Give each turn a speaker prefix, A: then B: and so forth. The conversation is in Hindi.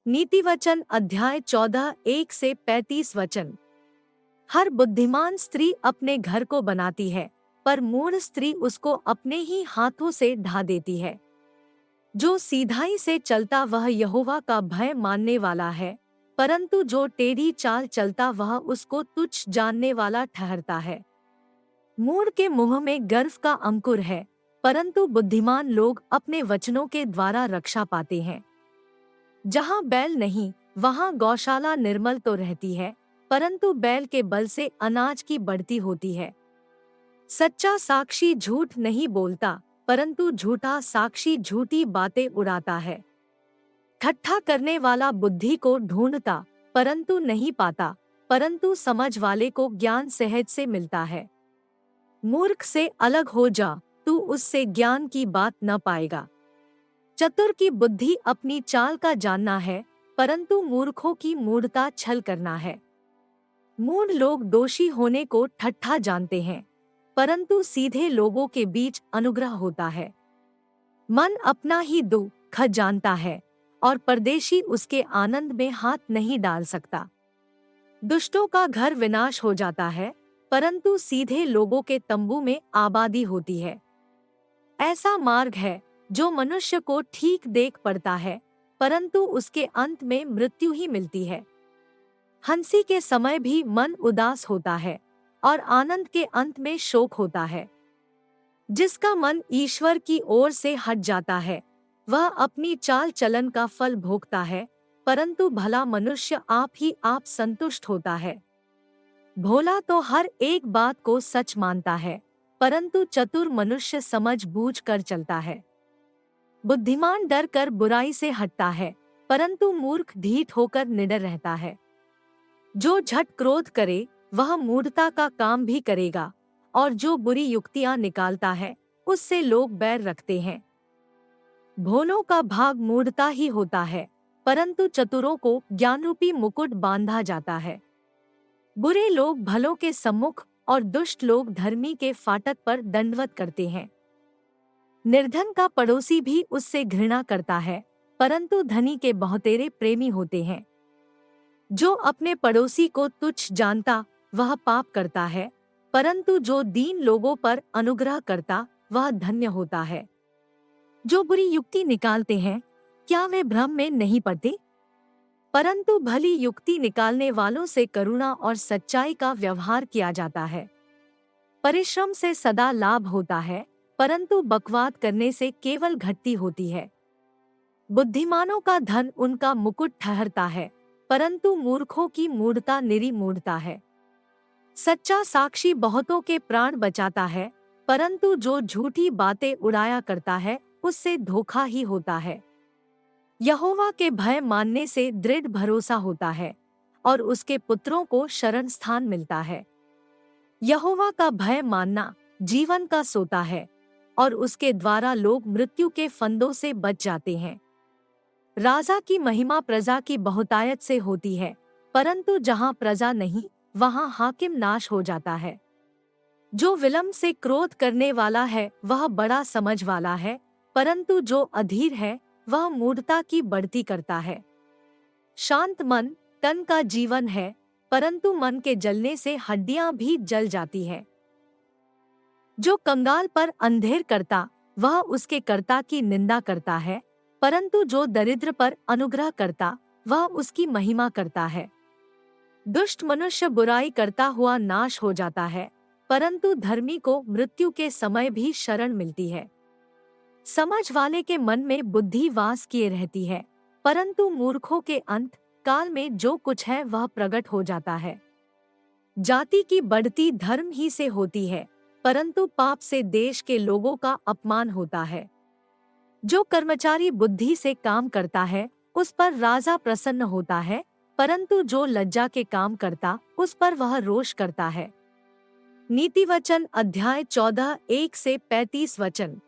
A: नीति वचन अध्याय 14 1 से 35 वचन। हर बुद्धिमान स्त्री अपने घर को बनाती है, पर मूढ़ स्त्री उसको अपने ही हाथों से ढा देती है। जो सीधाई से चलता वह यहोवा का भय मानने वाला है, परंतु जो टेढ़ी चाल चलता वह उसको तुच्छ जानने वाला ठहरता है। मूढ़ के मुंह में गर्व का अंकुर है, परंतु बुद्धिमान लोग अपने वचनों के द्वारा रक्षा पाते हैं। जहाँ बैल नहीं वहाँ गौशाला निर्मल तो रहती है, परंतु बैल के बल से अनाज की बढ़ती होती है। सच्चा साक्षी झूठ नहीं बोलता, परंतु झूठा साक्षी झूठी बातें उड़ाता है। ठट्ठा करने वाला बुद्धि को ढूंढता परंतु नहीं पाता, परंतु समझ वाले को ज्ञान सहज से मिलता है। मूर्ख से अलग हो जा, तू उससे ज्ञान की बात न पाएगा। चतुर की बुद्धि अपनी चाल का जानना है, परंतु मूर्खों की मूढ़ता छल करना है। मूढ़ लोग दोषी होने को ठट्ठा जानते हैं, परंतु सीधे लोगों के बीच अनुग्रह होता है। मन अपना ही दुख जानता है, और परदेशी उसके आनंद में हाथ नहीं डाल सकता। दुष्टों का घर विनाश हो जाता है, परंतु सीधे लोगों के तंबू में आबादी होती है। ऐसा मार्ग है जो मनुष्य को ठीक देख पड़ता है, परंतु उसके अंत में मृत्यु ही मिलती है। हंसी के समय भी मन उदास होता है, और आनंद के अंत में शोक होता है। जिसका मन ईश्वर की ओर से हट जाता है, वह अपनी चाल चलन का फल भोगता है, परंतु भला मनुष्य आप ही आप संतुष्ट होता है। भोला तो हर एक बात को सच मानता है, परंतु चतुर मनुष्य समझ बूझ कर चलता है। बुद्धिमान डर कर बुराई से हटता है, परंतु मूर्ख ढीठ होकर निडर रहता है। जो झट क्रोध करे वह मूढ़ता का काम भी करेगा, और जो बुरी युक्तियां निकालता है उससे लोग बैर रखते हैं। भोलों का भाग मूढ़ता ही होता है, परंतु चतुरों को ज्ञानरूपी मुकुट बांधा जाता है। बुरे लोग भलों के सम्मुख और दुष्ट लोग धर्मी के फाटक पर दंडवत करते हैं। निर्धन का पड़ोसी भी उससे घृणा करता है, परंतु धनी के बहुतेरे प्रेमी होते हैं। जो अपने पड़ोसी को तुच्छ जानता वह पाप करता है, परंतु जो दीन लोगों पर अनुग्रह करता वह धन्य होता है। जो बुरी युक्ति निकालते हैं, क्या वे भ्रम में नहीं पड़ते? परंतु भली युक्ति निकालने वालों से करुणा और सच्चाई का व्यवहार किया जाता है। परिश्रम से सदा लाभ होता है, परंतु बकवाद करने से केवल घटती होती है। बुद्धिमानों का धन उनका मुकुट ठहरता है, परंतु मूर्खों की मूढ़ता निरी मूढ़ता है। सच्चा साक्षी बहुतों के प्राण बचाता है, परंतु जो झूठी बातें उड़ाया करता है उससे धोखा ही होता है। यहोवा के भय मानने से दृढ़ भरोसा होता है, और उसके पुत्रों को शरण स्थान मिलता है। यहोवा का भय मानना जीवन का सोता है, और उसके द्वारा लोग मृत्यु के फंदों से बच जाते हैं। राजा की महिमा प्रजा की बहुतायत से होती है, परंतु जहाँ प्रजा नहीं वहाँ हाकिम नाश हो जाता है। जो विलंब से क्रोध करने वाला है वह बड़ा समझ वाला है, परंतु जो अधीर है वह मूढ़ता की बढ़ती करता है। शांत मन तन का जीवन है, परंतु मन के जलने से हड्डियां भी जल जाती है। जो कंगाल पर अंधेर करता वह उसके कर्ता की निंदा करता है, परंतु जो दरिद्र पर अनुग्रह करता वह उसकी महिमा करता है। दुष्ट मनुष्य बुराई करता हुआ नाश हो जाता है, परंतु धर्मी को मृत्यु के समय भी शरण मिलती है। समझ वाले के मन में बुद्धि वास किए रहती है, परंतु मूर्खों के अंत काल में जो कुछ है वह प्रकट हो जाता है। जाति की बढ़ती धर्म ही से होती है, परंतु पाप से देश के लोगों का अपमान होता है। जो कर्मचारी बुद्धि से काम करता है उस पर राजा प्रसन्न होता है, परंतु जो लज्जा के काम करता उस पर वह रोष करता है। नीति वचन अध्याय 14 1 से 35 वचन।